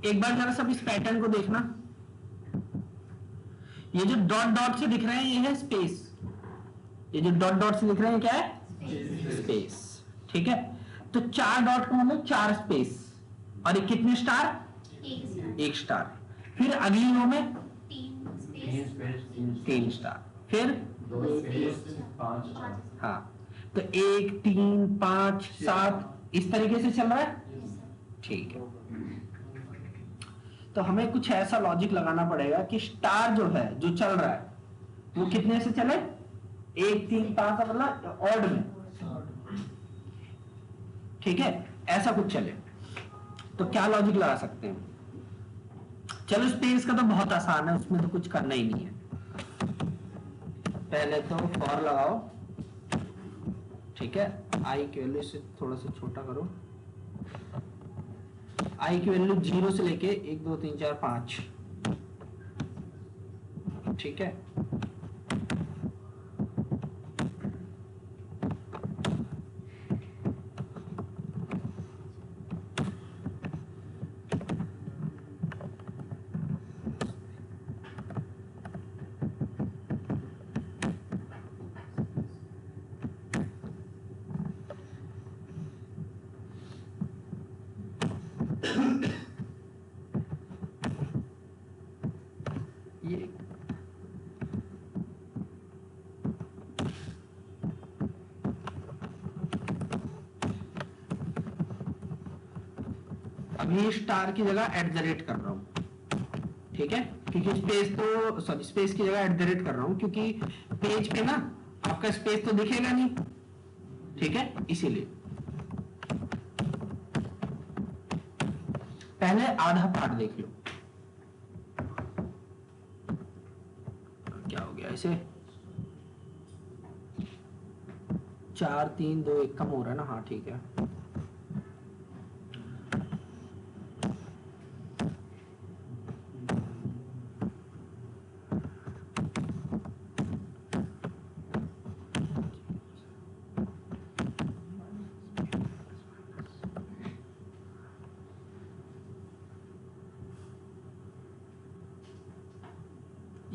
एक बार जरा सब इस पैटर्न को देखना, ये जो डॉट डॉट से दिख रहे हैं ये है स्पेस, ये जो डॉट डॉट से दिख रहे हैं क्या है स्पेस। ठीक है, तो 4 डॉट का मतलब 4 स्पेस, और ये कितने स्टार, 1 स्टार। फिर अगली रो में 3 स्टार, फिर 2 स्पेस 5 स्टार। हाँ, तो 1 3 5 7 इस तरीके से चल रहा है। ठीक है, तो हमें कुछ ऐसा लॉजिक लगाना पड़ेगा कि स्टार जो है जो चल रहा है वो कितने से चले, 1 3 5 का मतलब ऑड में। ठीक है, ऐसा कुछ चले तो क्या लॉजिक लगा सकते हैं। चलो स्पेस का तो बहुत आसान है, उसमें तो कुछ करना ही नहीं है। पहले तो फॉर लगाओ, ठीक है, आई की वैल्यू से थोड़ा सा छोटा करो, आई की वैल्यू 0 से लेके 1 2 3 4 5। ठीक है, ये अभी स्टार की जगह @ कर रहा हूं। ठीक है, क्योंकि स्पेस तो सॉरी स्पेस की जगह @ कर रहा हूं क्योंकि पेज पे ना आपका स्पेस तो दिखेगा नहीं। ठीक है, इसीलिए पहले आधा पार्ट देख लो क्या हो गया। इसे 4 3 2 1 कम हो रहा है ना। हाँ ठीक है,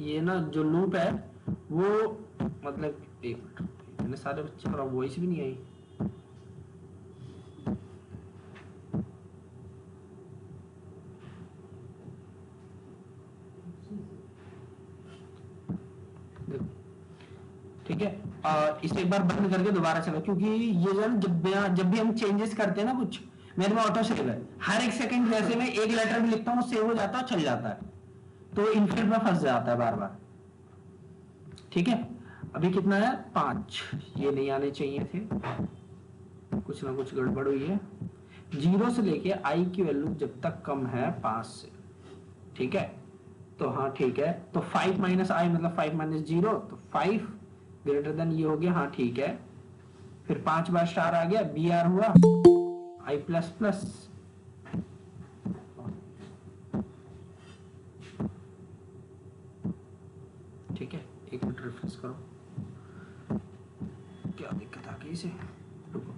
ये ना जो लूप है वो मतलब एक मिनट, इतने सारे बच्चे और वॉइस भी नहीं आई। ठीक है, इसे एक बार बंद करके दोबारा चलो, क्योंकि ये जब भी हम चेंजेस करते हैं ना कुछ, मेरे में ऑटो सेव है, हर एक सेकंड जैसे मैं एक लेटर भी लिखता हूँ सेव हो जाता है, चल जाता है, तो इनफिनिट में फंस जाता है बार बार। ठीक है, अभी कितना है 5, ये नहीं आने चाहिए थे, कुछ ना कुछ गड़बड़ हुई है। 0 से लेके आई की वैल्यू जब तक कम है 5 से। ठीक है, तो हाँ ठीक है, तो 5 - i मतलब 5 - 0, तो 5 ग्रेटर देन ये हो गया। हाँ ठीक है, फिर 5 बार स्टार आ गया, बी आर हुआ, i प्लस प्लस। ठीक है, एक मिनट रिफ्रेश करो, क्या दिक्कत आ गई इसे, रुको।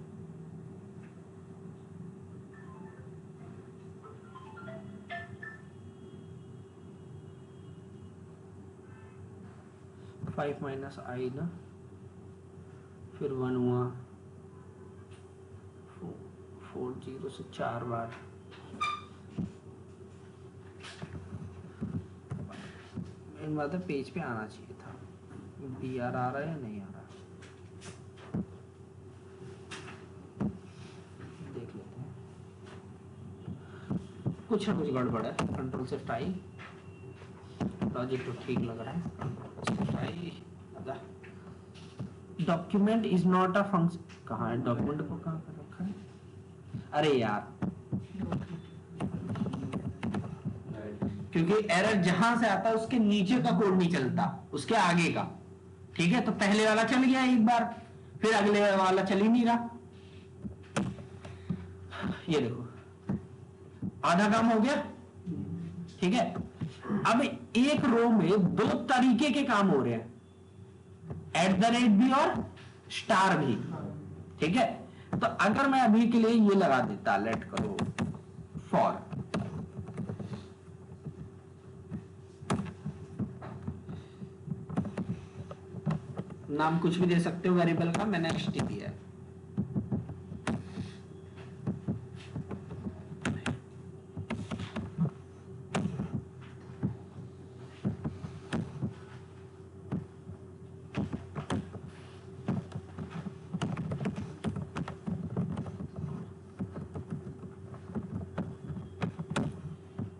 फाइव माइनस आई ना, फिर 1 हुआ, 4 0 से 4 बार। मेन बात है पेज पे आना चाहिए था, बी आर आ रहा है या नहीं आ रहा, देख लेते हैं। कुछ ना कुछ गड़बड़ है। कंट्रोल शिफ्ट आई, लॉजिक तो ठीक लग रहा है। Document is not a function, कहाँ है डॉक्यूमेंट को, कहाँ पर रखा है, अरे यार, क्योंकि एरर जहां से आता है उसके नीचे का कोड नहीं चलता, उसके आगे का। ठीक है, तो पहले वाला चल गया एक बार, फिर अगले वाला चल ही नहीं रहा। ये देखो आधा काम हो गया। ठीक है, अब एक रो में 2 तरीके के काम हो रहे हैं, @ भी और स्टार भी। ठीक है, तो अगर मैं अभी के लिए ये लगा देता, लेट करो फॉर, नाम कुछ भी दे सकते हो वेरिएबल का, मैंने xt दिया है।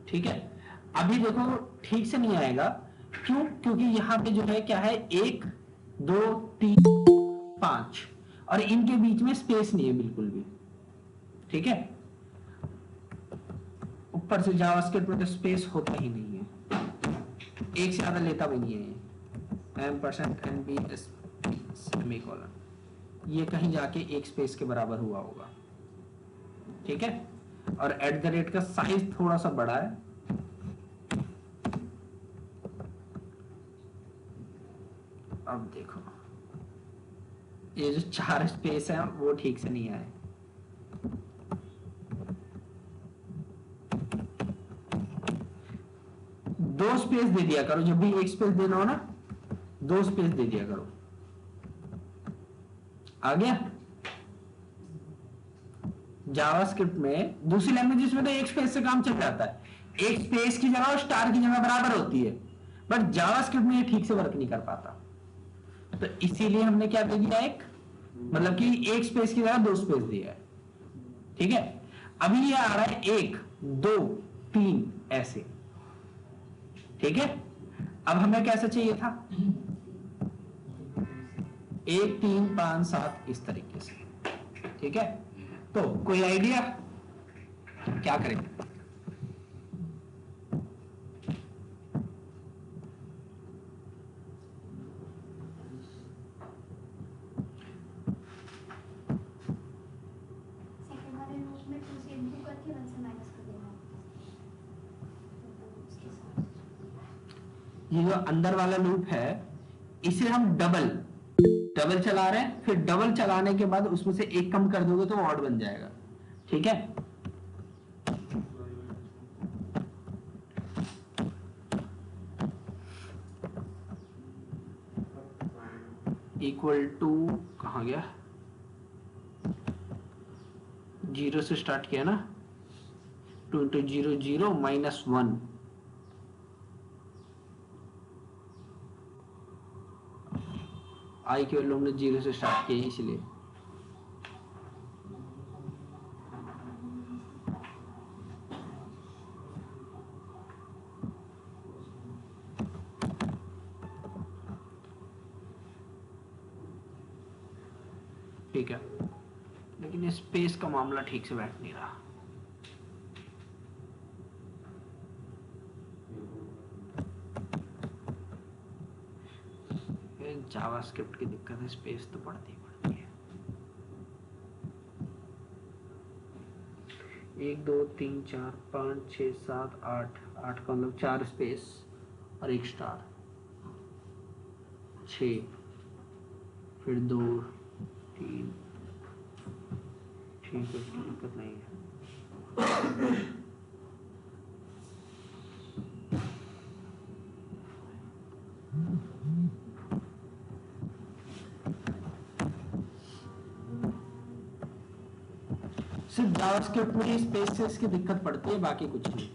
ठीक है, अभी देखो ठीक से नहीं आएगा, क्यों? क्योंकि यहाँ पे जो है क्या है, 1 2 3 5 और इनके बीच में स्पेस नहीं है बिल्कुल भी। ठीक है, ऊपर से जावास्क्रिप्ट में तो स्पेस होता ही नहीं है, एक से ज्यादा लेता भी नहीं है। %nb सेमीकोलन, ये कहीं जाके एक स्पेस के बराबर हुआ होगा। ठीक है, और @ का साइज थोड़ा सा बड़ा है। अब देखो ये जो 4 स्पेस है वो ठीक से नहीं आए। दो स्पेस दे दिया करो, जब भी एक स्पेस देना हो ना 2 स्पेस दे दिया करो। आ गया? जावास्क्रिप्ट में, दूसरी लैंग्वेजेस में तो एक स्पेस से काम चल जाता है, एक स्पेस की जगह और स्टार की जगह बराबर होती है, बट जावास्क्रिप्ट में ये ठीक से वर्क नहीं कर पाता। तो इसीलिए हमने क्या दे दिया, एक मतलब कि एक स्पेस की जगह 2 स्पेस दिया है। ठीक है, अभी ये आ रहा है 1 2 3 ऐसे। ठीक है, अब हमें कैसे चाहिए था, 1 3 5 7 इस तरीके से। ठीक है, तो कोई आइडिया क्या करें? ये जो अंदर वाला लूप है इसे हम डबल चला रहे हैं, फिर डबल चलाने के बाद उसमें से एक कम कर दोगे तो ऑड बन जाएगा। ठीक है, इक्वल टू कहां गया, 0 से स्टार्ट किया ना, 2 × 0 0 -1। आई की वैल्यू हमने 0 से स्टार्ट किया इसलिए। ठीक है, लेकिन स्पेस का मामला ठीक से बैठ नहीं रहा। जावास्क्रिप्ट की दिक्कत है, स्पेस तो पड़ती है। 1 2 3 4 5 6 7 8 का मतलब 4 स्पेस और 1 स्टार, 6 फिर 2 3। ठीक है, उसकी दिक्कत नहीं है। सिर्फ जावास्क्रिप्ट में स्पेसेस की दिक्कत पड़ती है, बाकी कुछ नहीं।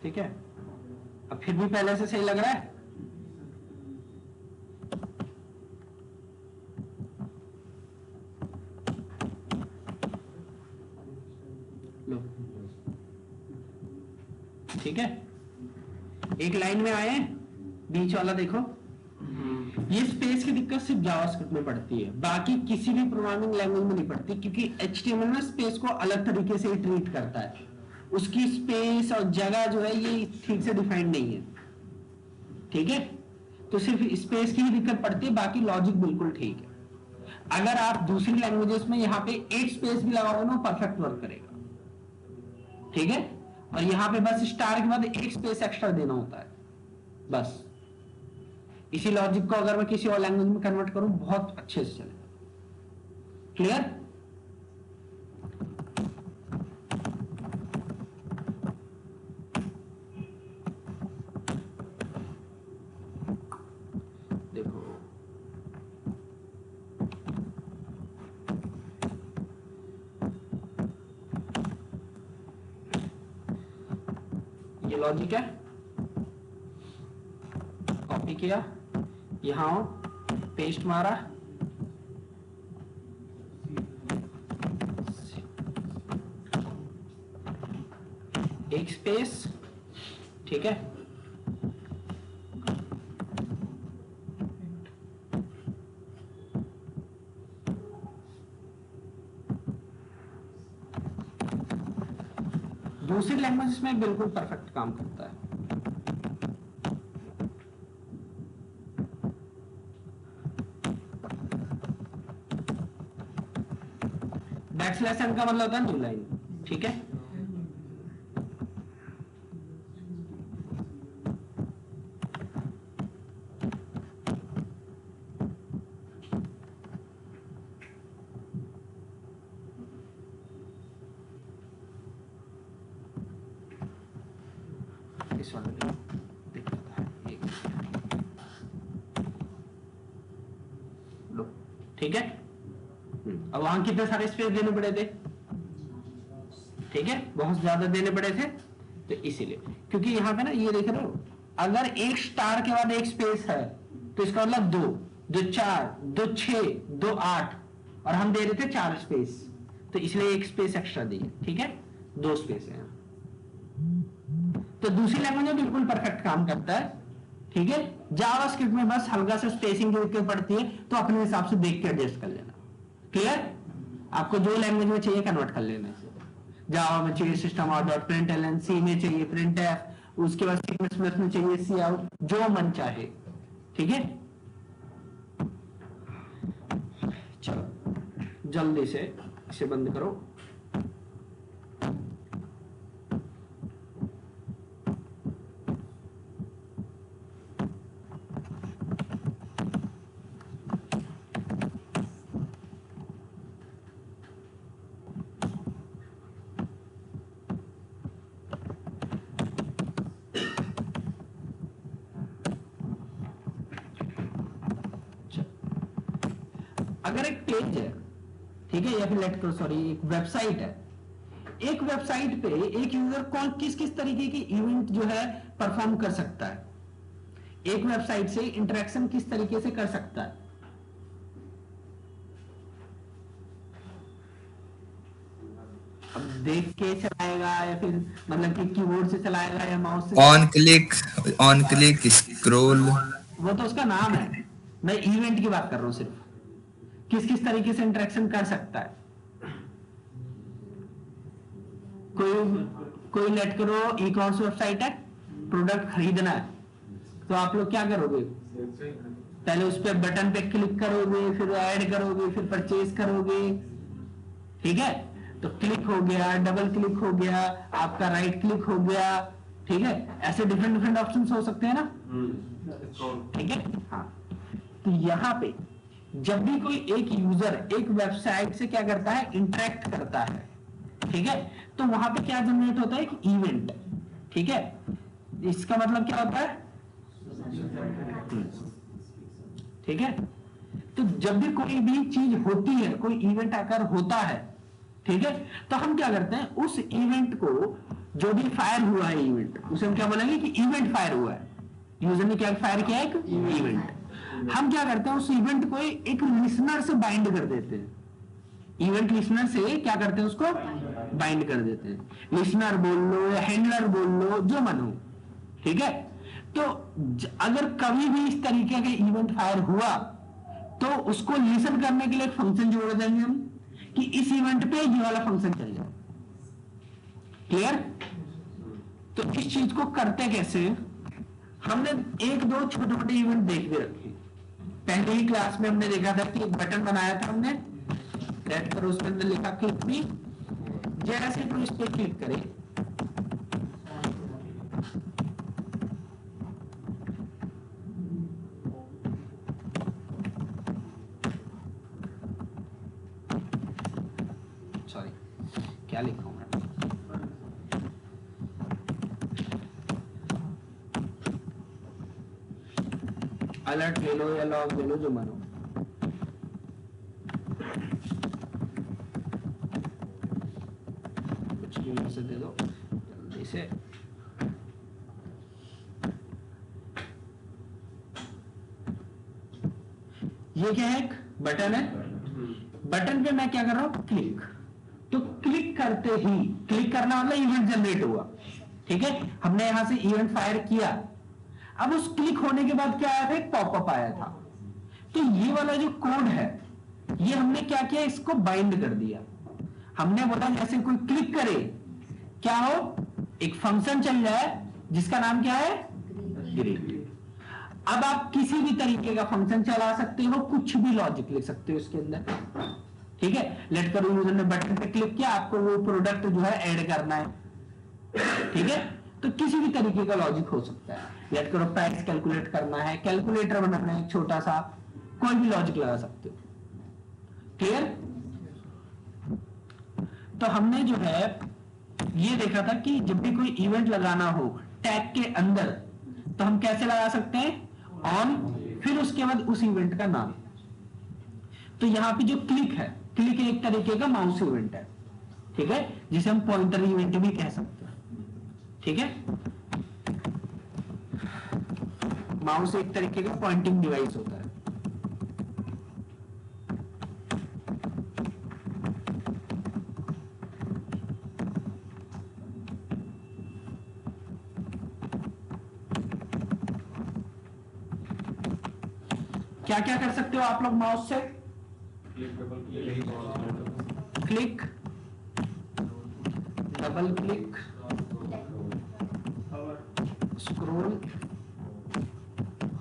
ठीक है, अब फिर भी पहले से सही लग रहा है? लो, ठीक है, एक लाइन में आए, बीच वाला देखो, ये स्पेस की दिक्कत सिर्फ जावास्क्रिप्ट में पड़ती है, बाकी किसी भी प्रोग्रामिंग लैंग्वेज में नहीं पड़ती, क्योंकि HTML में स्पेस को अलग तरीके से ट्रीट करता है, उसकी स्पेस और जगह जो है ये ठीक से डिफाइंड नहीं है। ठीक है, तो सिर्फ स्पेस की ही दिक्कत पड़ती है, बाकी लॉजिक बिल्कुल ठीक है। अगर आप दूसरी लैंग्वेजेस में यहाँ पे एक स्पेस भी लगाओगे ना, परफेक्ट वर्क करेगा। ठीक है, और यहाँ पे बस स्टार के बाद एक स्पेस एक्स्ट्रा देना होता है बस। इसी लॉजिक को अगर मैं किसी और लैंग्वेज में कन्वर्ट करूं, बहुत अच्छे से चलेगा। क्लियर? लॉजिक है, कॉपी किया, यहाँ पेस्ट मारा, एक स्पेस, ठीक है। दूसरी लैंग्वेज में बिल्कुल परफेक्ट काम करता है। बैकस्लैश एन का मतलब होता है न्यू लाइन, ठीक है। इस वाले में दिक्कत है, लो, ठीक है। अब वहां कितने सारे स्पेस देने पड़े थे, ठीक है, बहुत ज्यादा देने पड़े थे, तो इसीलिए, क्योंकि यहाँ पे ना ये देख रहे हो, अगर एक स्टार के बाद एक स्पेस है तो इसका मतलब 2, 2 4, 2 6, 2 8, और हम दे रहे थे 4 स्पेस, तो इसलिए एक स्पेस एक्स्ट्रा दी है, ठीक है, 2 स्पेस है। तो दूसरी लैंग्वेज में बिल्कुल परफेक्ट काम करता है, ठीक है। जावास्क्रिप्ट में बस हल्का सा स्पेसिंग की दिक्कत पड़ती है, तो अपने हिसाब से देख के एडजस्ट कर लेना, क्लियर। आपको जो लैंग्वेज में चाहिए कन्वर्ट कर लेना है। जावा में चाहिए सिस्टम आउट डॉट प्रिंटलन, सी में चाहिए प्रिंटफ, उसके बाद सी में चाहिए सी आउट, जो मन चाहे, ठीक है। चलो जल्दी से इसे बंद करो। अगर एक पेज है, ठीक है, या फिर लेट करो सॉरी एक वेबसाइट है, एक वेबसाइट पे एक यूजर कौन किस किस तरीके की इवेंट जो है परफॉर्म कर सकता है, एक वेबसाइट से इंटरेक्शन किस तरीके से कर सकता है। अब देख के चलाएगा या फिर मतलब कि कीबोर्ड से चलाएगा या माउस से, ऑन क्लिक स्क्रॉल, वो तो उसका नाम है, मैं इवेंट की बात कर रहा हूं, सिर्फ किस किस तरीके से इंटरेक्शन कर सकता है। कोई लेट करो ई कॉमर्स वेबसाइट है, प्रोडक्ट खरीदना है, तो आप लोग क्या करोगे, पहले उस पर बटन पे क्लिक करोगे, फिर ऐड करोगे, फिर परचेज करोगे, ठीक है। तो क्लिक हो गया, डबल क्लिक हो गया, आपका राइट क्लिक हो गया, ठीक है। ऐसे डिफरेंट डिफरेंट ऑप्शंस हो सकते हैं ना, ठीक है। हाँ, तो यहाँ पे जब भी कोई एक यूजर एक वेबसाइट से क्या करता है, इंटरेक्ट करता है, ठीक है, तो वहां पे क्या जनरेट होता है, एक इवेंट, ठीक है। इसका मतलब क्या होता है, ठीक है। तो जब भी कोई भी चीज होती है, कोई इवेंट आकर होता है, ठीक है, तो हम क्या करते हैं, उस इवेंट को, जो भी फायर हुआ है इवेंट, उसे हम क्या बोलेंगे कि इवेंट फायर हुआ है, यूजर ने क्या फायर किया है, एक इवेंट। हम क्या करते हैं, उस इवेंट को एक लिसनर से बाइंड कर देते हैं, इवेंट लिसनर से क्या करते हैं, उसको बाइंड कर देते हैं। लिसनर बोल लो या हैंडलर बोल लो, जो मन हो, ठीक है। तो अगर कभी भी इस तरीके का इवेंट फायर हुआ, तो उसको लिसन करने के लिए एक फंक्शन जोड़ देंगे हम, कि इस इवेंट पे ये वाला फंक्शन चल जाए, क्लियर। तो इस चीज को करते कैसे, हमने एक दो छोटे छोटे इवेंट देख भी रखे। पहले ही क्लास में हमने देखा था कि एक बटन बनाया था हमने, लेट करो, उसके अंदर लिखा क्लिक मी, जैसे तो इस पे क्लिक करें, सॉरी क्या लिखा हूं मैं, अलर्ट ले लो या लॉग ले लो, जो मानो, कुछ भी मैसेज दे दो जल्दी से। ये क्या है, एक बटन है, बटन पे मैं क्या कर रहा हूं, क्लिक। तो क्लिक करते ही, क्लिक करना मतलब इवेंट जनरेट हुआ, ठीक है, हमने यहां से इवेंट फायर किया। अब उस क्लिक होने के बाद क्या आया था, एक पॉपअप आया था। तो ये वाला जो कोड है, ये हमने क्या किया, इसको बाइंड कर दिया। हमने बोला जैसे कोई क्लिक करे क्या हो, एक फंक्शन चल जाए जिसका नाम क्या है, ग्रीट। अब आप किसी भी तरीके का फंक्शन चला सकते हो, कुछ भी लॉजिक लिख सकते हो इसके अंदर, ठीक है। लेट करो यूजर ने बटन पे क्लिक किया, आपको वो प्रोडक्ट जो है ऐड करना है, ठीक है। तो किसी भी तरीके का लॉजिक हो सकता है। लेट करो प्राइस कैलकुलेट करना है, कैलकुलेटर बनाना है छोटा सा, कोई भी लॉजिक लगा सकते हो। क्लियर? तो हमने जो है ये देखा था कि जब भी कोई इवेंट लगाना हो टैग के अंदर, तो हम कैसे लगा सकते हैं, ऑन, फिर उसके बाद उस इवेंट का नाम। तो यहां पे जो क्लिक है, क्लिक एक तरीके का माउस इवेंट है, ठीक है, जिसे हम पॉइंटर इवेंट भी कह सकते हैं, ठीक है। माउस एक तरीके का पॉइंटिंग डिवाइस होता है। क्या क्या कर सकते हो आप लोग माउस से, click, double click, scroll,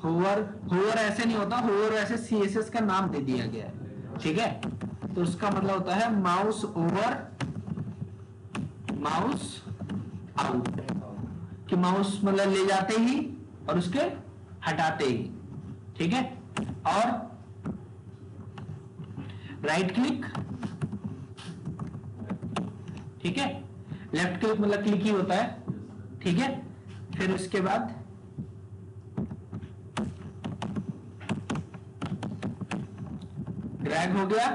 hover. Hover ऐसे नहीं होता, होवर ऐसे सीएसएस का नाम दे दिया गया है, ठीक है। तो उसका मतलब होता है माउस ओवर, माउस आउट, कि माउस मतलब ले जाते ही और उसके हटाते ही, ठीक है। और राइट क्लिक, ठीक है, लेफ्ट क्लिक मतलब क्लिक ही होता है, ठीक है। फिर उसके बाद ड्रैग हो गया,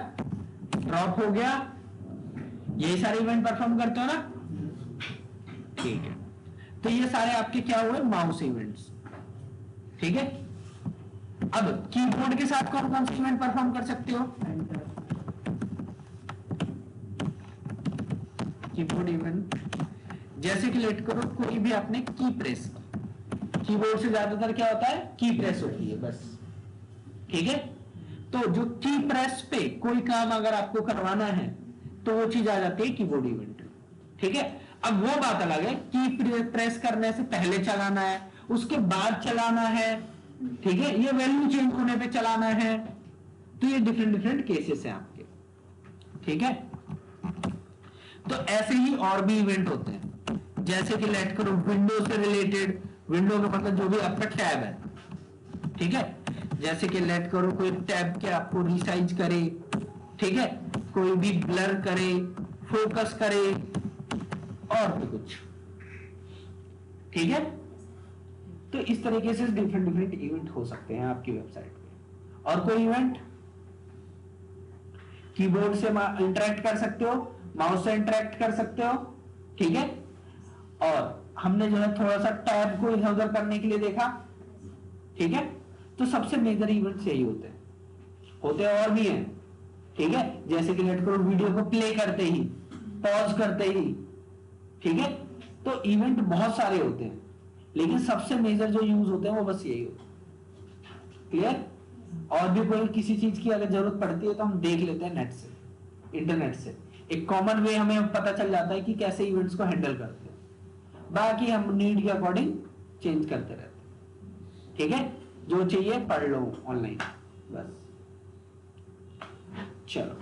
ड्रॉप हो गया, यही सारे इवेंट परफॉर्म करते हो ना, ठीक है। तो ये सारे आपके क्या हुए, माउस इवेंट्स, ठीक है। अब कीबोर्ड के साथ कौन कौन से इवेंट परफॉर्म कर सकते हो, कीबोर्ड इवेंट, जैसे कि लेट करो कोई भी आपने की प्रेस, कीबोर्ड से ज्यादातर क्या होता है, की प्रेस होती है बस, ठीक है। तो जो की प्रेस पे कोई काम अगर आपको करवाना है तो वो चीज आ जाती है कीबोर्ड इवेंट, ठीक है। अब वो बात अलग है, की प्रेस करने से पहले चलाना है, उसके बाद चलाना है, ठीक है, ये वैल्यू चेंज होने पे चलाना है, तो ये डिफरेंट डिफरेंट केसेस हैं आपके, ठीक है। तो ऐसे ही और भी इवेंट होते हैं, जैसे कि लेट करो विंडो से रिलेटेड, विंडो का मतलब जो भी आपका टैब है, ठीक है। जैसे कि लेट करो कोई टैब के आपको रिसाइज करे, ठीक है, कोई भी ब्लर करे, फोकस करे, और भी कुछ, ठीक है। तो इस तरीके से डिफरेंट डिफरेंट इवेंट हो सकते हैं आपकी वेबसाइट पे। और कोई इवेंट, कीबोर्ड से इंटरेक्ट कर सकते हो, माउस से इंटरेक्ट कर सकते हो, ठीक है। और हमने जो है थोड़ा सा टैब को इधर उधर करने के लिए देखा, ठीक है। तो सबसे मेजर इवेंट्स यही होते हैं और भी हैं, ठीक है। जैसे कि लेट करो वीडियो को प्ले करते ही, पॉज करते ही, ठीक है। तो इवेंट बहुत सारे होते हैं, लेकिन सबसे मेजर जो यूज होते हैं वो बस यही होते हैं, क्लियर। और भी कोई किसी चीज की अगर जरूरत पड़ती है तो हम देख लेते हैं नेट से, इंटरनेट से, एक कॉमन वे हमें पता चल जाता है कि कैसे इवेंट्स को हैंडल करते हैं। बाकी हम नीड के अकॉर्डिंग चेंज करते रहते हैं, ठीक है। जो चाहिए पढ़ लो ऑनलाइन बस। चलो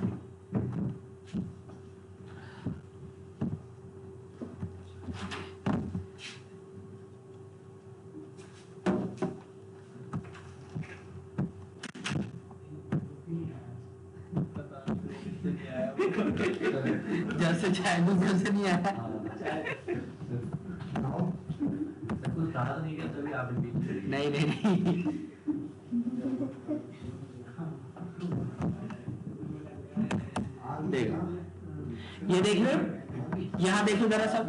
जैसे चाहे दूसरे से नहीं आया, नहीं नहीं नहीं, देखो ये देख लो, यहां देखो जरा सब,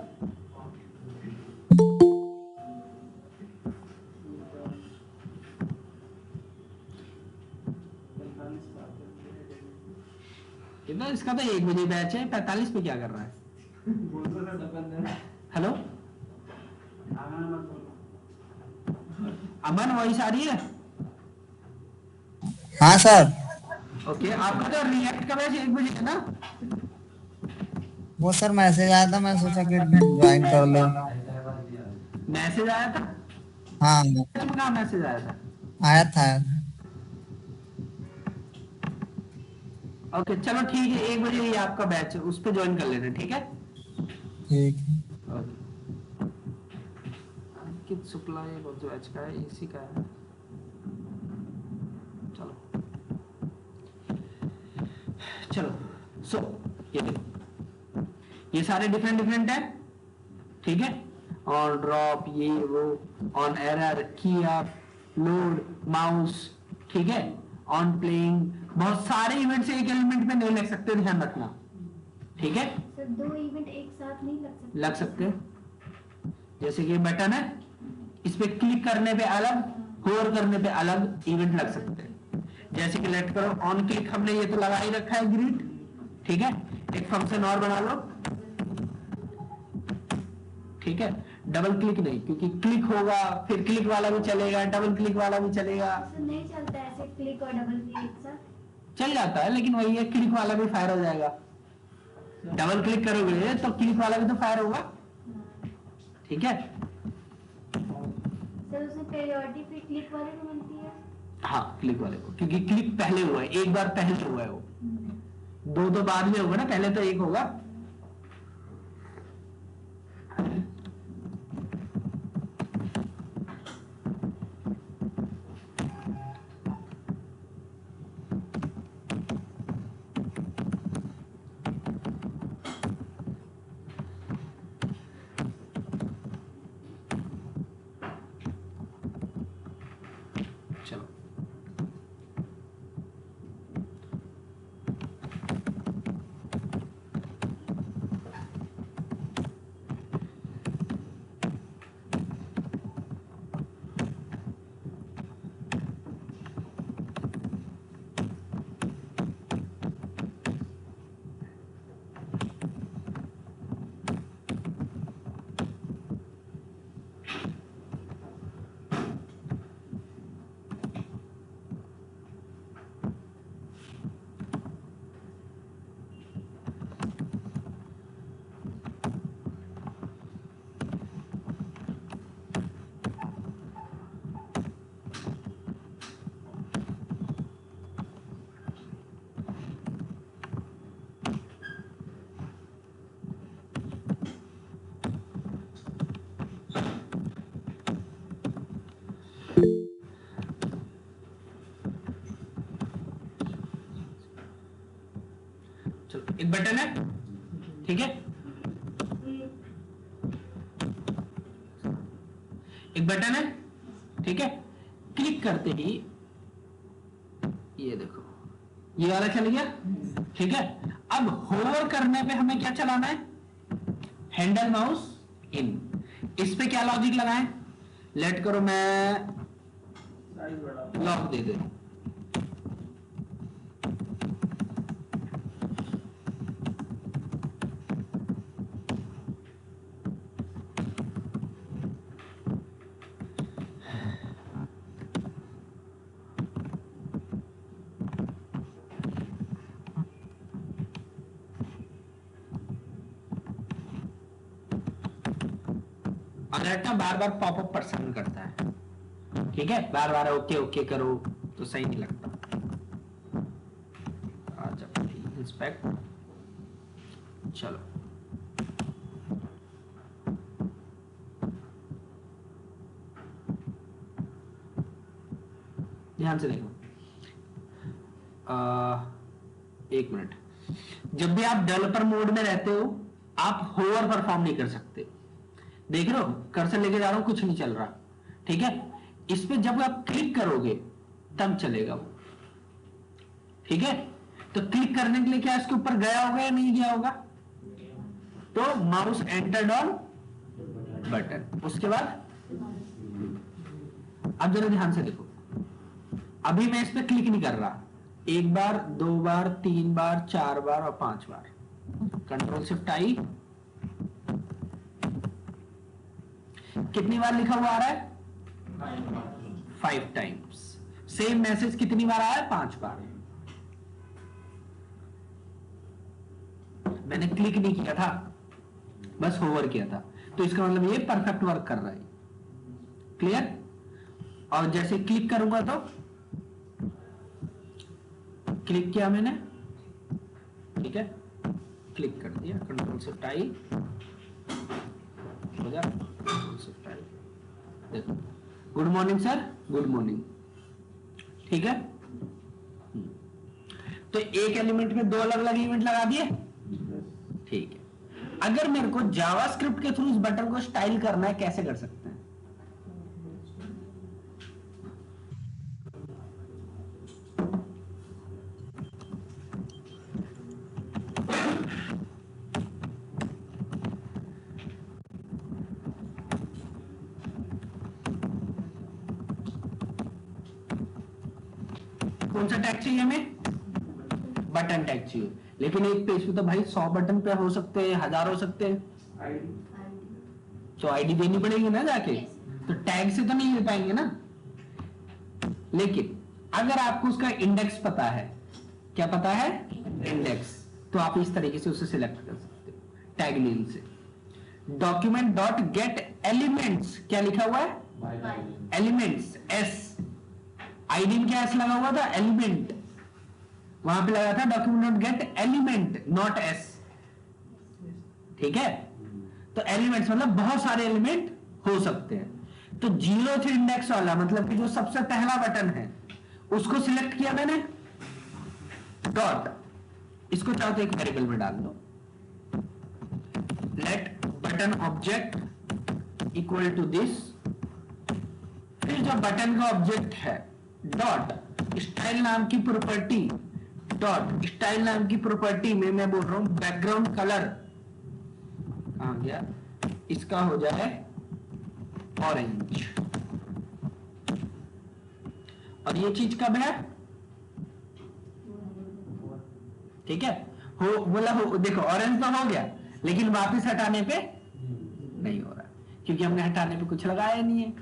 कितना इसका तो 1 बजे बैच है, 45 पे क्या कर रहा है? हेलो अमन, वॉइस आ रही है? हाँ सर। ओके, आपका तो रिएक्ट का बैच 1 बजे है ना? वो सर मैसेज आया था, मैं सोचा कि ज्वाइन कर लो। मैसेज आया था? हाँ कहाँ मैसेज आया था? आया था। ओके चलो ठीक है, 1 बजे ये आपका बैच है, उस पर ज्वाइन कर लेना, ठीक है? ठीक। ओके। अंकित शुक्ला ये कौन सा बैच का है? इसी का है। चलो चलो सो ये देखो, ये सारे डिफरेंट डिफरेंट है, ठीक है? ऑन ड्रॉप, ये वो, ऑन एरर, की अप, लोड, माउस, ठीक है? ऑन प्लेइंग, बहुत सारे इवेंट्स एक एलिमेंट में नहीं लग सकते, ध्यान रखना, ठीक है? सर 2 इवेंट एक साथ नहीं लग सकते। जैसे कि बटन है, इस पे क्लिक करने पे अलग, होवर करने पे अलग इवेंट लग सकते हैं। जैसे कि लेट करो ऑन क्लिक, हमने ये तो लगा ही रखा है ग्रीट, ठीक है? एक फंक्शन और बना लो, ठीक है? डबल क्लिक नहीं, क्योंकि क्लिक होगा फिर क्लिक वाला भी चलेगा, डबल क्लिक वाला भी चलेगा। सर नहीं चलता ऐसे क्लिक और डबल क्लिक एक साथ? चल जाता है, लेकिन वही है, क्लिक वाला भी फायर हो जाएगा। डबल क्लिक करोगे तो क्लिक वाला भी तो फायर होगा, ठीक है? सर उसमें प्रायोरिटी फिर क्लिक वाले को मिलती है? हाँ, क्लिक वाले को, क्योंकि क्लिक पहले हुआ है, एक बार पहले हुआ है वो, दो तो बाद में होगा ना, पहले तो एक होगा। चलो चलो, एक बटन है, ठीक है? एक बटन है, ठीक है? क्लिक करते ही ये देखो, ये वाला चल गया, ठीक है? अब होवर करने पे हमें क्या चलाना है? हैंडल माउस इन। इस पे क्या लॉजिक लगाएं? लेट करो मैं लॉक दे दे, अलर्ट ना बार बार पॉपअप पसंद करता है, ठीक है? बार बार ओके ओके करो तो सही नहीं लगता। इंस्पेक्ट, चलो ध्यान से देखो, 1 मिनट। जब भी आप डेवलपर मोड में रहते हो, आप होवर परफॉर्म नहीं कर सकते। देख रहे हो, कर्सर लेके जा रहा हूं, कुछ नहीं चल रहा, ठीक है? इस पे जब आप क्लिक करोगे तब चलेगा वो, ठीक है? तो क्लिक करने के लिए क्या इसके ऊपर गया होगा या नहीं गया होगा? तो माउस एंटर्ड ऑन बटन, उसके बाद अब जरा ध्यान से देखो, अभी मैं इस पे क्लिक नहीं कर रहा, 1 बार, 2 बार, 3 बार, 4 बार और 5 बार। कंट्रोल शिफ्ट आई, कितनी बार लिखा हुआ आ रहा है? 5 टाइम्स। सेम मैसेज कितनी बार आया है? 5 बार। मैंने क्लिक नहीं किया था, बस होवर किया था, तो इसका मतलब ये परफेक्ट वर्क कर रहा है। क्लियर? और जैसे क्लिक करूंगा तो क्लिक किया मैंने, ठीक है, क्लिक कर दिया, कंट्रोल शिफ्ट आई, हो गया, कंट्रोल शिफ्ट आई। देखो, good morning sir, good morning, ठीक है। तो एक एलिमेंट में 2 अलग अलग इवेंट लगा दिए, ठीक है। अगर मेरे को जावास्क्रिप्ट के थ्रू इस बटन को स्टाइल करना है, कैसे कर सकते हैं? कौन सा टैग चाहिए हमें? बटन टैग चाहिए। लेकिन एक पेज पे तो भाई 100 बटन पे हो सकते हैं, 1000 हो सकते हैं, तो आईडी देनी पड़ेगी ना जाके, तो टैग से तो नहीं मिल पाएंगे ना। लेकिन अगर आपको उसका इंडेक्स पता है, क्या पता है? इंडेक्स, तो आप इस तरीके से उसे सिलेक्ट कर सकते हो टैग नेम से। डॉक्यूमेंट डॉट गेट एलिमेंट्स, क्या लिखा हुआ है? एलिमेंट्स, एस, आईडी में क्या एस लगा हुआ था? एलिमेंट, वहां पे लगा था document dot get element, not S, ठीक है। तो एलिमेंट्स मतलब बहुत सारे एलिमेंट हो सकते हैं। तो 0th इंडेक्स वाला मतलब कि जो सबसे पहला बटन है उसको सिलेक्ट किया मैंने, डॉट, इसको चाहो तो एक वेरिएबल में डाल दो, let button object equal to this, फिर जो बटन का ऑब्जेक्ट है डॉट स्टाइल नाम की प्रॉपर्टी, डॉट स्टाइल नाम की प्रॉपर्टी में मैं बोल रहा हूं बैकग्राउंड कलर, कहां गया, इसका हो जाए ऑरेंज। और ये चीज कब है? ठीक है, हो बोला हो, देखो ऑरेंज तो हो गया, लेकिन वापस हटाने पे नहीं हो रहा, क्योंकि हमने हटाने पे कुछ लगाया नहीं है।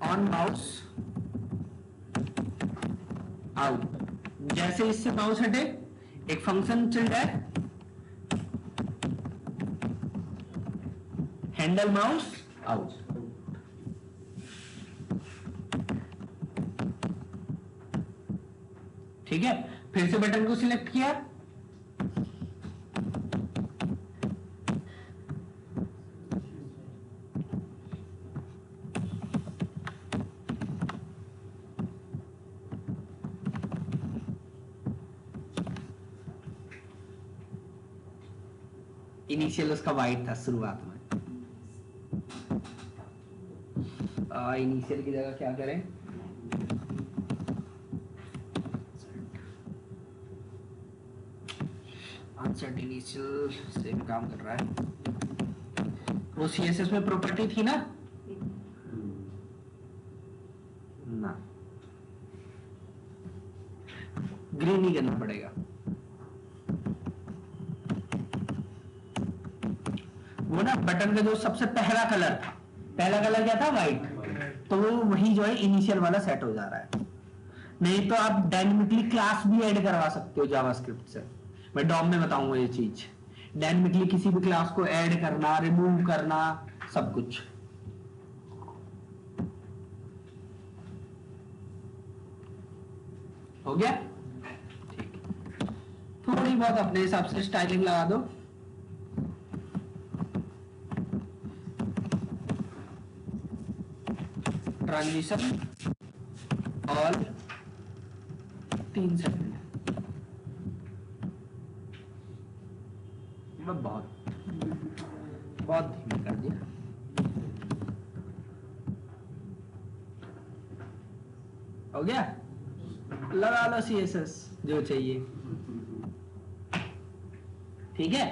ऑन माउस आउट, जैसे इससे माउस हटे एक फंक्शन चल जाए, हैंडल माउस आउट। ठीक है, फिर से बटन को सिलेक्ट किया, इनिशियल उसका वाइट था शुरुआत में, इनिशियल की जगह क्या करें, अनसेट इनिशियल से भी काम कर रहा है। वो सीएसएस में प्रॉपर्टी थी ना, ना ग्रीन ही करना पड़ेगा। वो ना बटन का जो सबसे पहला कलर था, पहला कलर क्या था? व्हाइट, तो वो वही जो है इनिशियल वाला सेट हो जा रहा है। नहीं तो आप डायनेमिकली क्लास भी ऐड करवा सकते हो जावास्क्रिप्ट से, मैं डॉम में बताऊंगा ये चीज। डायनेमिकली किसी भी क्लास को ऐड करना, रिमूव करना, सब कुछ। हो गया? ठीक, थोड़ी बहुत अपने हिसाब से स्टाइलिंग लगा दो। ट्रांजिशन ऑल 3 सेकंड, बहुत धीमे कर दिया। हो गया? लगा लो सीएसएस जो चाहिए। ठीक है।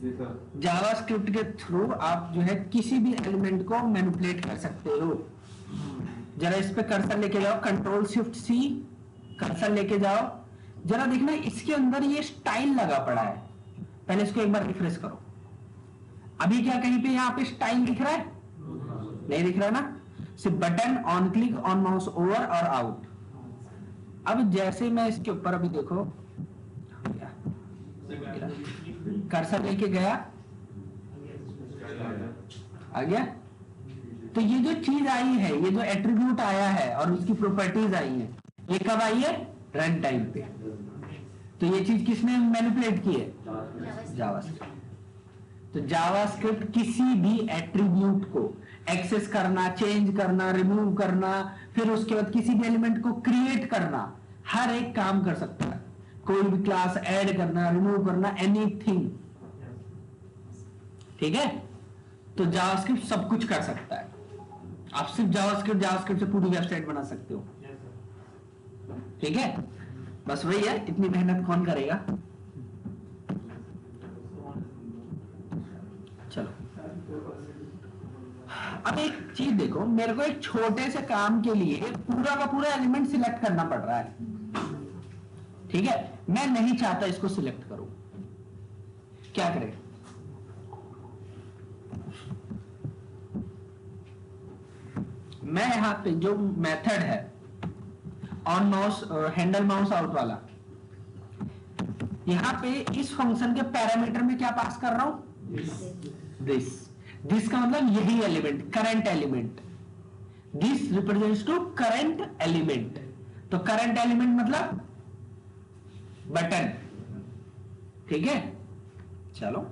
जी सर। जावास्क्रिप्ट के थ्रू आप जो है किसी भी एलिमेंट को मैनिपुलेट कर सकते हो। जरा इस पे कर्सर लेके जाओ, कंट्रोल शिफ्ट सी, कर्सर लेके जाओ, जरा देखना इसके अंदर ये स्टाइल लगा पड़ा है। पहले इसको एक बार रिफ्रेश करो। अभी क्या कहीं पे यहाँ पे स्टाइल दिख रहा है? नहीं दिख रहा ना। सिर्फ button, on click, on mouse over और आउट। अब जैसे मैं इसके ऊपर अभी देखो कर्सर लेके गया, आ गया। तो ये जो चीज आई है, ये जो एट्रीब्यूट आया है और उसकी प्रॉपर्टीज आई है, ये कब आई है? रन टाइम पे। तो ये चीज किसने मैनिपुलेट की है? जावास्क्रिप्ट। तो जावास्क्रिप्ट किसी भी एट्रीब्यूट को एक्सेस करना, चेंज करना, रिमूव करना, फिर उसके बाद किसी भी एलिमेंट को क्रिएट करना, हर एक काम कर सकता है। कोई भी क्लास ऐड करना, रिमूव करना, एनीथिंग। ठीक है। तो जावास्क्रिप्ट सब कुछ कर सकता है। आप सिर्फ जावास्क्रिप्ट से पूरी वेबसाइट बना सकते हो। ठीक है, बस वही है, इतनी मेहनत कौन करेगा। चलो अब एक चीज देखो, मेरे को एक छोटे से काम के लिए पूरा का पूरा एलिमेंट सिलेक्ट करना पड़ रहा है। ठीक है, मैं नहीं चाहता इसको सिलेक्ट करूं, क्या करें? मैं यहां पे जो मेथड है on mouse, handle mouse out वाला, यहां पे इस फंक्शन के पैरामीटर में क्या पास कर रहा हूं? दिस का मतलब यही element, current element. This represents to current element. तो करंट एलिमेंट मतलब बटन। ठीक है, चलो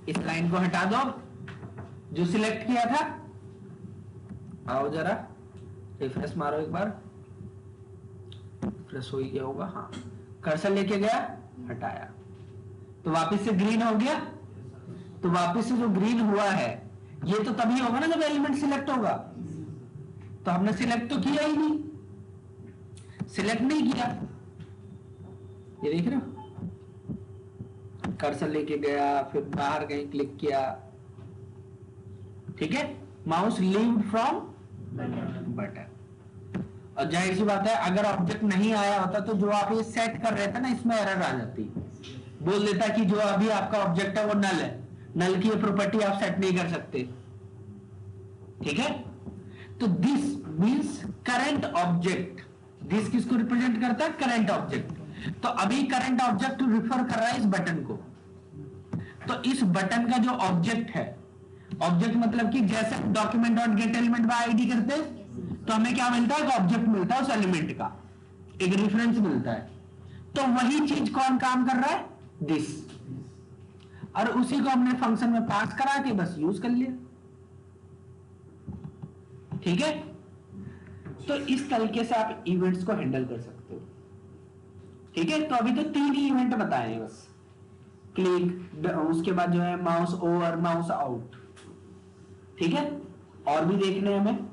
इस लाइन को हटा दो जो सिलेक्ट किया था। आओ जरा रिफ्रेश मारो एक बार, रिफ्रेश हो ही गया होगा। हाँ, कर्सर लेके गया, हटाया, तो वापस से ग्रीन हो गया। तो वापस से जो ग्रीन हुआ है, ये तो तभी होगा ना जब एलिमेंट सिलेक्ट होगा। तो हमने सिलेक्ट तो किया ही नहीं, सिलेक्ट नहीं किया। ये देख रहे हो, कर्सर लेके गया, फिर बाहर कहीं क्लिक किया। ठीक है, माउस लीव्ड फ्रॉम बटन। और जाहिर सी बात है, अगर ऑब्जेक्ट नहीं आया होता तो जो आप ये सेट कर रहे थे ना, इसमें एरर आ जाती, बोल देता कि जो अभी आपका ऑब्जेक्ट है वो नल है, नल की प्रॉपर्टी आप सेट नहीं कर सकते। ठीक है, तो this means current object. This किसको रिप्रेजेंट करता है? Current object. तो अभी करंट ऑब्जेक्ट रिफर कर रहा है इस बटन को। तो इस बटन का जो ऑब्जेक्ट है, ऑब्जेक्ट मतलब कि जैसे document dot get element by ID करते हैं, तो हमें क्या मिलता है? ऑब्जेक्ट मिलता है उस एलिमेंट का, एक रेफरेंस मिलता है। तो वही चीज कौन काम कर रहा है? दिस। और उसी को हमने फंक्शन में पास करा के बस यूज कर लिया। ठीक है, तो इस तरीके से आप इवेंट्स को हैंडल कर सकते हो। ठीक है, तो अभी तो 3 ही इवेंट बताए हैं बस, क्लिक, उसके बाद जो है माउस ओवर, माउस आउट। ठीक है, और भी देखने हैं हमें।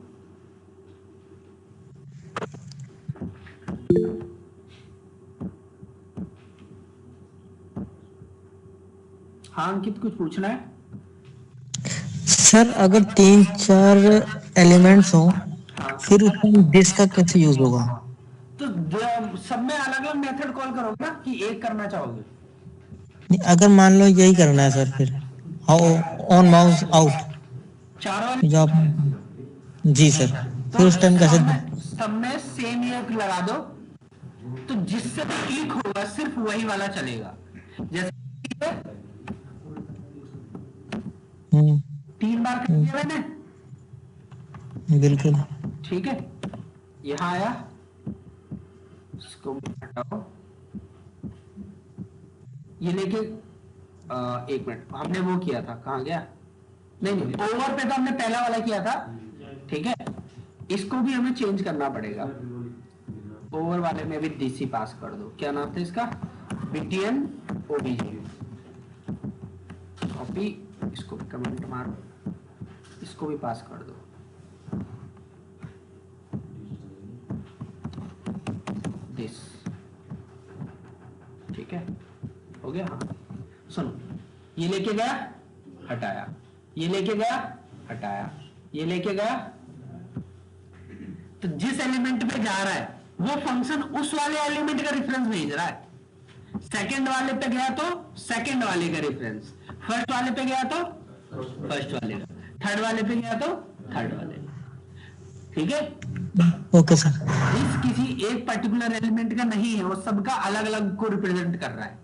हाँ अंकित, कुछ पूछना है? सर अगर 3-4 एलिमेंट्स हो, हाँ, फिर उसमें दिस का कैसे यूज होगा? तो सब में अलग अलग मेथड कॉल करोगे ना, कि एक करना चाहोगे? अगर मान लो यही करना है सर, फिर हाउ ऑन माउस आउट चारों जो आप, जी सर, फिर उस टाइम कैसे? सब में सेम एक लगा दो, तो जिससे क्लिक होगा सिर्फ वही वाला चलेगा। जैसे 3 बार कर दिया मैंने, बिल्कुल। ठीक है, यहां आया, इसको हटाओ, ये लेके 1 मिनट, हमने वो किया था, कहां गया? नहीं, ओवर पे तो हमने पहला वाला किया था। ठीक है, इसको भी हमें चेंज करना पड़ेगा। ओवर वाले में भी डीसी पास कर दो। क्या नाम था इसका? BTN OBJ. कॉपी, इसको भी कमेंट मारो, इसको भी पास कर दो। हो गया। हाँ सुनो, ये लेके गया हटाया, ये लेके गया हटाया, ये लेके गया, तो जिस एलिमेंट पे जा रहा है वो फंक्शन उस वाले एलिमेंट का रेफरेंस भेज रहा है। सेकंड वाले पे गया तो सेकंड वाले का रेफरेंस, फर्स्ट वाले पे गया तो फर्स्ट वाले का, थर्ड वाले पे गया तो थर्ड वाले का। ठीक है, ओके सर। दिस किसी एक पर्टिकुलर एलिमेंट का नहीं है, वो सबका अलग अलग को रिप्रेजेंट कर रहा है।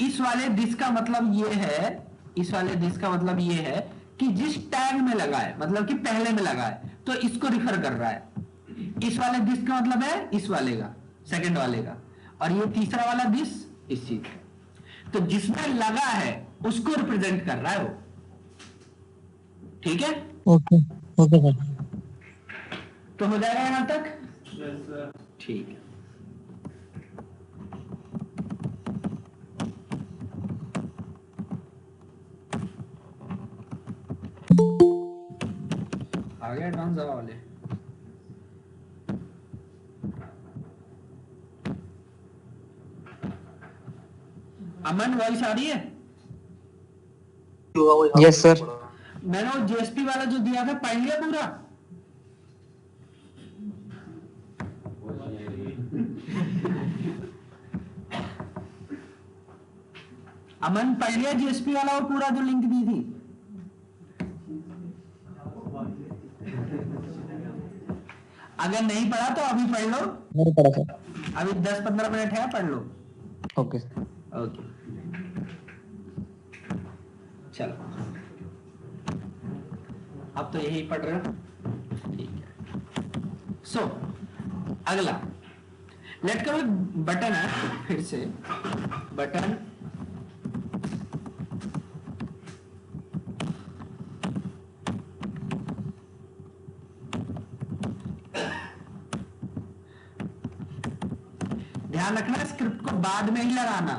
इस वाले दिस का मतलब ये है, इस वाले दिस का मतलब ये है कि जिस टैग में लगा है, मतलब कि पहले में लगा है, तो इसको रिफर कर रहा है। इस वाले दिस का मतलब है इस वाले का, सेकंड वाले का, और ये तीसरा वाला दिस इस चीज का। तो जिसमें लगा है उसको रिप्रेजेंट कर रहा है वो। ठीक है, ओके ओके सर। तो हो जाएगा यहां तक? Yes, sir. ठीक है। आ गया एडवांस जावा वाले। अमन वॉइस आ रही है? Yes sir. मैंने वो जेएसपी वाला जो दिया था पढ़ लिया पूरा? अमन पढ़ लिया जीएसपी वाला वो पूरा जो लिंक दी थी? अगर नहीं पढ़ा तो अभी पढ़ लो, नहीं पढ़ा सर। अभी 10-15 मिनट है, पढ़ लो। ओके ओके चलो, अब तो यही पढ़ रहे हो, ठीक है। सो अगला लेट करो बटन है, फिर से बटन ध्यान रखना स्क्रिप्ट को बाद में ही लगाना,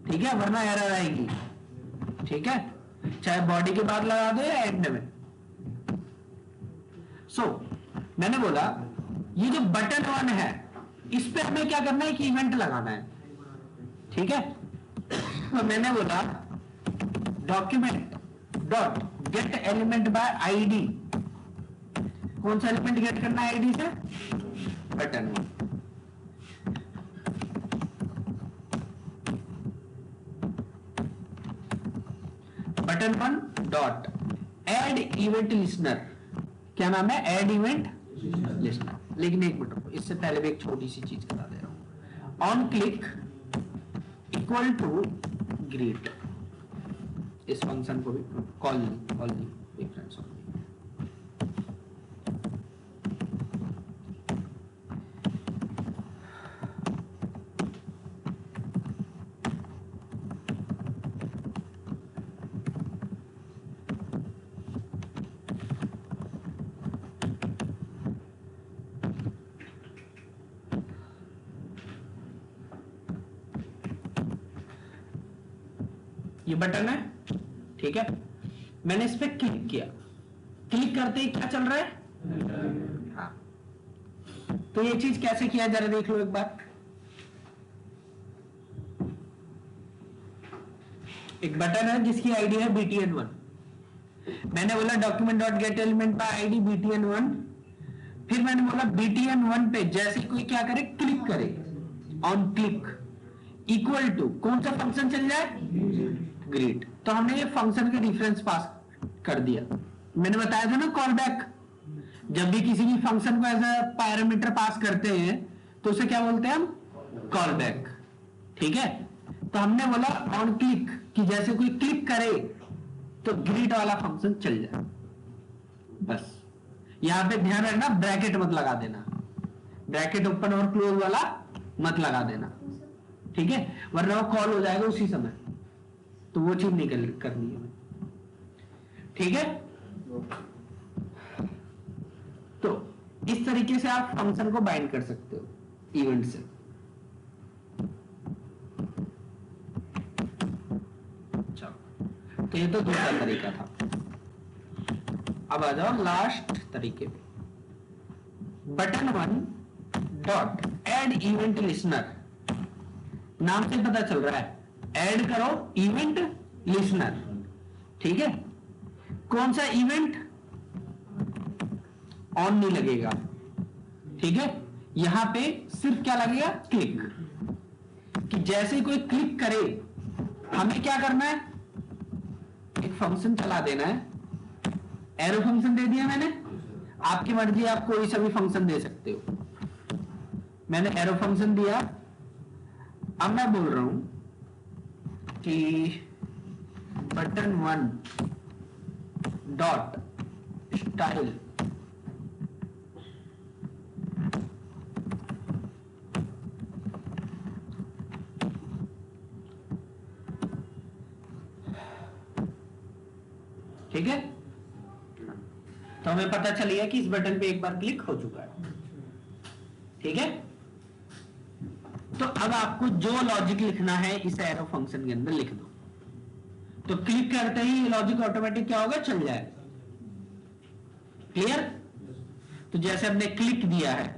ठीक है, वरना एरर आएगी। ठीक है, चाहे बॉडी के बाद लगा दो या एंड में। सो मैंने बोला ये जो बटन 1 है इस पे हमें क्या करना है कि इवेंट लगाना है। ठीक है, तो मैंने बोला document dot get element by ID. कौन सा एलिमेंट गेट करना है आईडी से? Button 1। Button 1 dot add event listener. क्या नाम है? Add event listener. लेकिन एक मिनट, इससे पहले भी एक छोटी सी चीज बता दे रहा हूं। On click equal to greet, इस फंक्शन को भी कॉल डिफरेंस होगी। ये बटन है, ठीक है, मैंने इस पे क्लिक किया, क्लिक करते ही क्या चल रहा है? हाँ, तो ये चीज कैसे किया जरा देख लो एक बार। एक बटन है जिसकी आईडी है btn1। मैंने बोला document dot get element by ID btn1, फिर मैंने बोला btn1 पे जैसे कोई क्या करे, क्लिक करे, ऑन क्लिक इक्वल टू कौन सा फंक्शन चल जाए? ग्रीट। तो हमने ये फंक्शन का डिफरेंस पास कर दिया। मैंने बताया था ना कॉल बैक, जब भी किसी भी फंक्शन को एज अ पैरामीटर पास करते हैं तो उसे क्या बोलते हैं हम? Call back. ठीक है, तो हमने बोला ऑन क्लिक कि जैसे कोई क्लिक करे तो ग्रीट वाला फंक्शन चल जाए। बस यहां पे ध्यान रखना, ब्रैकेट मत लगा देना, ब्रैकेट ओपन और क्लोज वाला मत लगा देना, ठीक है, वरना वो कॉल हो जाएगा उसी समय, तो वो चीज नहीं करनी है। ठीक है, तो इस तरीके से आप फंक्शन को बाइंड कर सकते हो इवेंट से। चलो, तो ये तो दूसरा तरीका था। अब आ जाओ लास्ट तरीके पे। Button 1 dot add event listener, नाम से पता चल रहा है ऐड करो इवेंट लिसनर, ठीक है। कौन सा इवेंट ऑन नहीं लगेगा, ठीक है। यहां पे सिर्फ क्या लगेगा, क्लिक, कि जैसे ही कोई क्लिक करे हमें क्या करना है, एक फंक्शन चला देना है। एरो फंक्शन दे दिया मैंने, आपकी मर्जी, आप कोई सा भी फंक्शन दे सकते हो। मैंने एरो फंक्शन दिया। अब मैं बोल रहा हूं कि बटन 1 डॉट स्टाइल ठीक है। तो हमें पता चल गया कि इस बटन पे एक बार क्लिक हो चुका है, ठीक है। तो अब आपको जो लॉजिक लिखना है इस एरो फंक्शन के अंदर लिख दो। तो क्लिक करते ही लॉजिक ऑटोमेटिक क्या होगा, चल जाएगा। क्लियर। तो जैसे हमने क्लिक दिया है,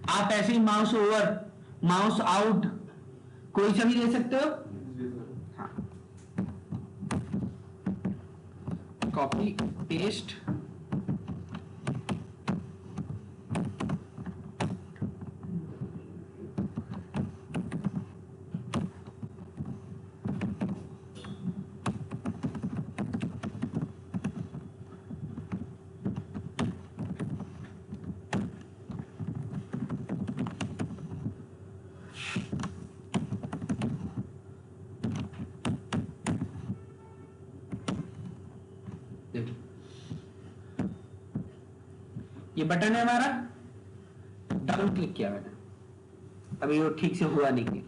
आप ऐसे ही माउस ओवर, माउस आउट कोई सा भी दे सकते हो। हाँ, कॉपी पेस्ट, ये बटन है हमारा, डबल क्लिक किया मैंने, अभी वो ठीक से हुआ नहीं।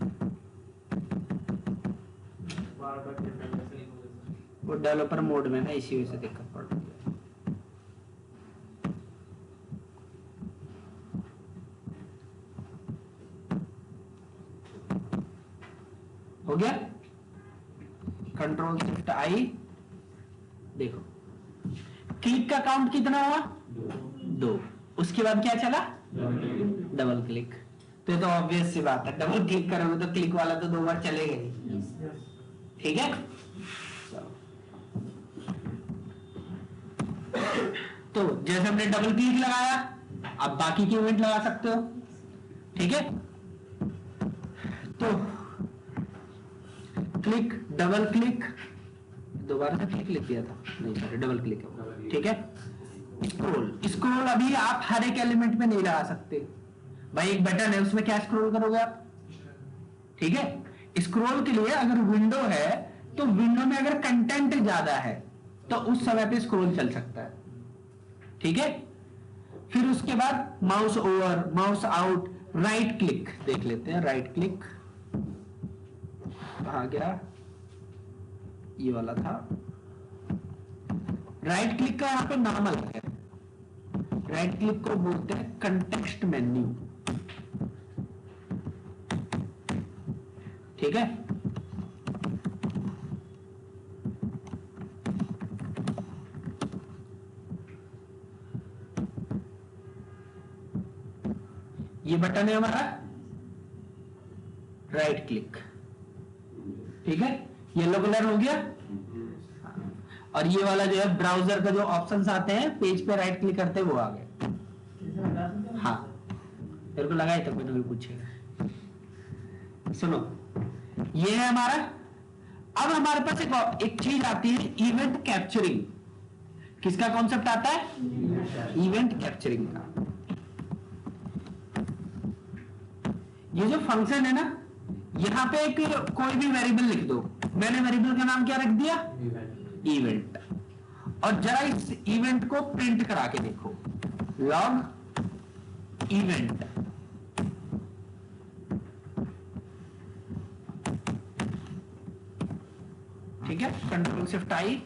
वो डेवलपर मोड में ना, इसी वजह से दिक्कत पड़ रही है। हो गया, कंट्रोल शिफ्ट आई, देखो क्लिक का काउंट कितना हुआ, 2। उसके बाद क्या चला, डबल क्लिक। तो ये तो ऑब्वियस सी बात है, डबल क्लिक करोगे तो क्लिक वाला तो 2 बार चलेगा ही, ठीक है। तो जैसे हमने डबल क्लिक लगाया, अब बाकी के इवेंट लगा सकते हो, ठीक है। तो क्लिक, डबल क्लिक, दोबारा से क्लिक लिख दिया था, नहीं सॉरी डबल क्लिक है, ठीक है। स्क्रॉल, स्क्रॉल अभी आप हर एक एलिमेंट में नहीं लगा सकते भाई, एक बटन है उसमें क्या स्क्रॉल करोगे आप, ठीक है। स्क्रॉल के लिए अगर विंडो है तो विंडो में अगर कंटेंट ज्यादा है तो उस समय पे स्क्रॉल चल सकता है, ठीक है। फिर उसके बाद mouse over, mouse out, right click देख लेते हैं। राइट क्लिक कहां गया, ये वाला था। राइट क्लिक का यहां पे नाम अलग है, राइट क्लिक को बोलते हैं कंटेक्स्ट मेन्यू, ठीक है। ये बटन है हमारा राइट क्लिक, ठीक है। येलो कलर हो गया। और ये वाला जो है ब्राउजर का जो ऑप्शंस आते हैं पेज पे राइट क्लिक करते वो आ गए। हाँ, मेरे को लगा ही था कोई ना कोई पूछेगा। सुनो, ये है हमारा। अब हमारे पास एक चीज आती है, इवेंट कैप्चरिंग। किसका कॉन्सेप्ट आता है, इवेंट कैप्चरिंग का। ये जो फंक्शन है ना, यहां पे एक कोई भी वेरिएबल लिख दो। मैंने वेरिएबल का नाम क्या रख दिया, इवेंट। और जरा इस इवेंट को प्रिंट करा के देखो, लॉग इवेंट। ठीक है, कंट्रोल शिफ्ट आई,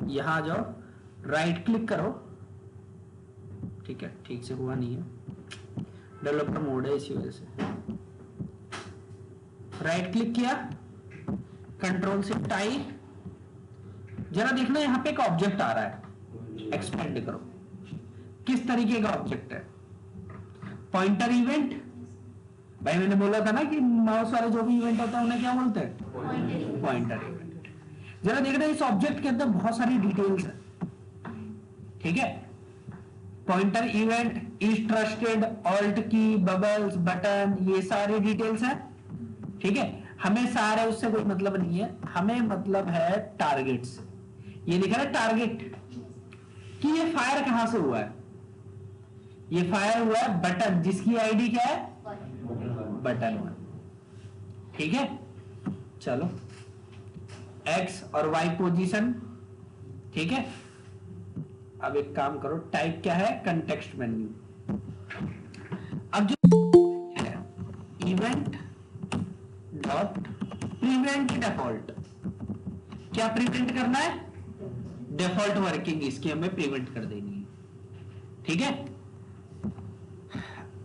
यहां आ जाओ, राइट क्लिक करो। ठीक है, ठीक से हुआ नहीं है, डेवलपर मोड है इसी वजह से। राइट क्लिक किया, कंट्रोल शिफ्ट आई, जरा देखना यहां पे एक ऑब्जेक्ट आ रहा है, एक्सपेंड करो। किस तरीके का ऑब्जेक्ट है, पॉइंटर इवेंट, भाई मैंने बोला था ना कि माउस वाले जो भी इवेंट होता है उन्हें क्या बोलते हैं? Pointer. Pointer event. जरा देखना इस ऑब्जेक्ट के अंदर बहुत सारी डिटेल्स है, ठीक है? Pointer event is trusted, alt की, बबल्स, बटन, ये सारी डिटेल्स है, ठीक है? हमें सारे उससे कोई मतलब नहीं है, हमें मतलब है टारगेट से। ये लिखा है टारगेट कि ये फायर कहां से हुआ है। ये फायर हुआ है बटन, जिसकी आईडी क्या है? बटन 1, ठीक है? चलो एक्स और वाई पोजीशन, ठीक है? अब एक काम करो, टाइप क्या है? Context menu. अब जो है इवेंट डॉट प्रिवेंट डिफॉल्ट, क्या प्रिवेंट करना है? डिफॉल्ट वर्किंग इसकी हमें प्रिवेंट कर देनी है, ठीक है?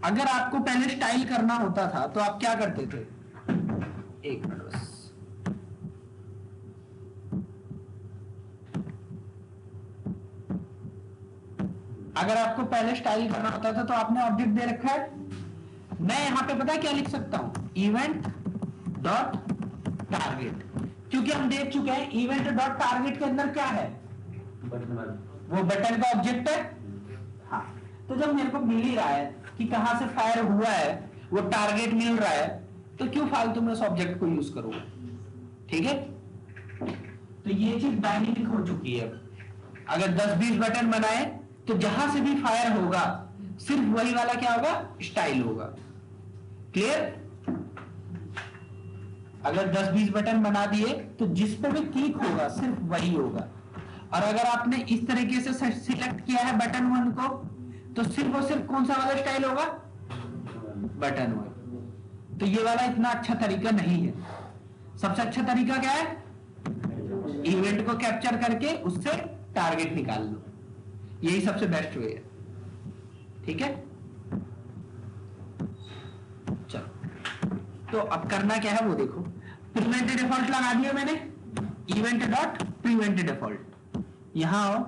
अगर आपको पहले स्टाइल करना होता था तो आप क्या करते थे? एक मिनट बस, अगर आपको पहले स्टाइल करना होता था तो आपने ऑब्जेक्ट दे रखा है। मैं यहां पे पता है क्या लिख सकता हूं? इवेंट डॉट टारगेट, क्योंकि हम देख चुके हैं इवेंट डॉट टारगेट के अंदर क्या है? वो बटन का ऑब्जेक्ट है। हाँ, तो जब मेरे को मिल ही रहा है कि कहां से फायर हुआ है, वो टारगेट मिल रहा है, तो क्यों फालतू में उस ऑब्जेक्ट को यूज करूंगा, ठीक है? तो ये चीज डायनेमिक हो चुकी है। अगर 10-20 बटन बनाए तो जहां से भी फायर होगा सिर्फ वही वाला क्या होगा? स्टाइल होगा। क्लियर? अगर 10-20 बटन बना दिए तो जिस पे भी क्लिक होगा सिर्फ वही होगा। और अगर आपने इस तरीके से सिलेक्ट किया है बटन 1 को, तो सिर्फ और सिर्फ कौन सा वाला स्टाइल होगा? बटन 1। तो ये वाला इतना अच्छा तरीका नहीं है। सबसे अच्छा तरीका क्या है? इवेंट को कैप्चर करके उससे टारगेट निकाल लो, यही सबसे बेस्ट वे है, ठीक है? चलो, तो अब करना क्या है वो देखो। प्रिवेंट डिफॉल्ट लगा दिया मैंने, इवेंट डॉट प्रिवेंट डिफॉल्ट। यहां आओ,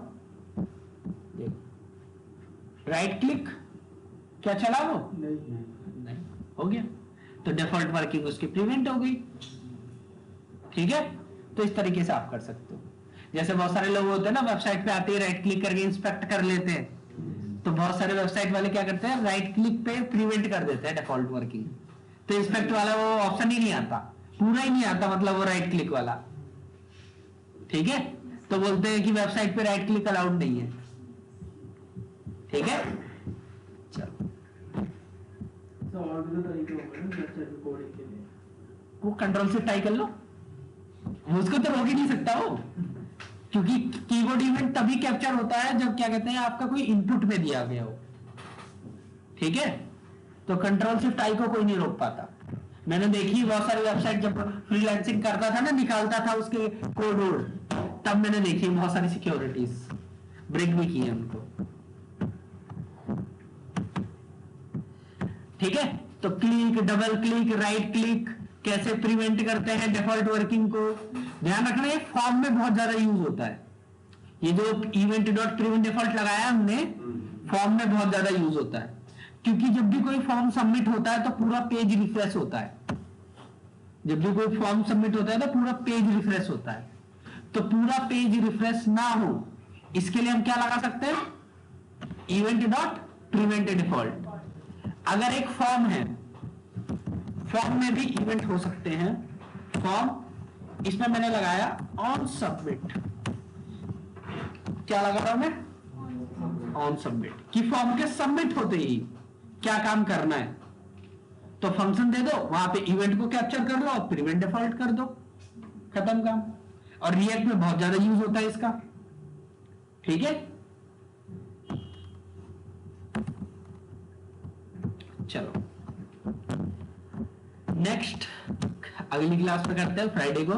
राइट क्लिक, क्या चला वो? नहीं, हो गया। तो डिफॉल्ट वर्किंग उसकी प्रिवेंट हो गई, ठीक है? तो इस तरीके से आप कर सकते हो। जैसे बहुत सारे लोग होते हैं ना, वेबसाइट पे आते हैं, राइट क्लिक करके इंस्पेक्ट कर लेते हैं, तो बहुत सारे वेबसाइट वाले क्या करते हैं? राइट क्लिक पे प्रिवेंट कर देते हैं डिफॉल्ट वर्किंग, तो इंस्पेक्ट वाला वो ऑप्शन ही नहीं आता, पूरा ही नहीं आता, मतलब वो राइट क्लिक वाला, ठीक है? तो बोलते हैं कि वेबसाइट पे राइट क्लिक अलाउड नहीं है, ठीक है? चलो, तो और भी तो तरीके होंगे ना वेबसाइट पे कोडिंग के लिए। वो कंट्रोल से टाइप कर लो, उसको तो रोक ही नहीं सकता वो, क्योंकि कीबोर्ड इवेंट तभी कैप्चर होता है जब क्या कहते हैं आपका कोई इनपुट में दिया गया हो, ठीक है? तो कंट्रोल से टाइप को कोई नहीं रोक पाता। मैंने देखी बहुत सारी वेबसाइट, जब फ्रीलांसिंग करता था ना, निकालता था उसके कोड वोड, तब मैंने देखी बहुत सारी सिक्योरिटीज ब्रेक भी की है उनको, ठीक है? तो click, double click, right click कैसे प्रिवेंट करते हैं डिफॉल्ट वर्किंग को? ध्यान रखना, ये फॉर्म में बहुत ज्यादा यूज होता है। ये जो इवेंट डॉट प्रिवेंट डिफॉल्ट लगाया हमने, फॉर्म में बहुत ज्यादा यूज होता है, क्योंकि जब भी कोई फॉर्म सबमिट होता है तो पूरा पेज रिफ्रेश होता है। जब भी कोई फॉर्म सबमिट होता है तो पूरा पेज रिफ्रेश होता है। तो पूरा पेज रिफ्रेश ना हो, इसके लिए हम क्या लगा सकते हैं? Event dot prevent default. अगर एक फॉर्म है, फॉर्म में भी इवेंट हो सकते हैं। फॉर्म, इसमें मैंने लगाया ऑन सबमिट, क्या लगा रहा हूं मैं? ऑन सबमिट, कि फॉर्म के सबमिट होते ही क्या काम करना है, तो फंक्शन दे दो, वहां पे इवेंट को कैप्चर कर लो और प्रिवेंट डिफॉल्ट कर दो, खत्म काम। और रिएक्ट में बहुत ज्यादा यूज होता है इसका, ठीक है? चलो नेक्स्ट अगली क्लास पे करते हैं फ्राइडे को।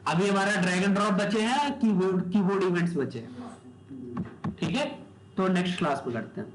अभी हमारा ड्रैग एंड ड्रॉप बचे हैं, कीबोर्ड इवेंट्स बचे हैं, ठीक है? तो नेक्स्ट क्लास पे करते हैं।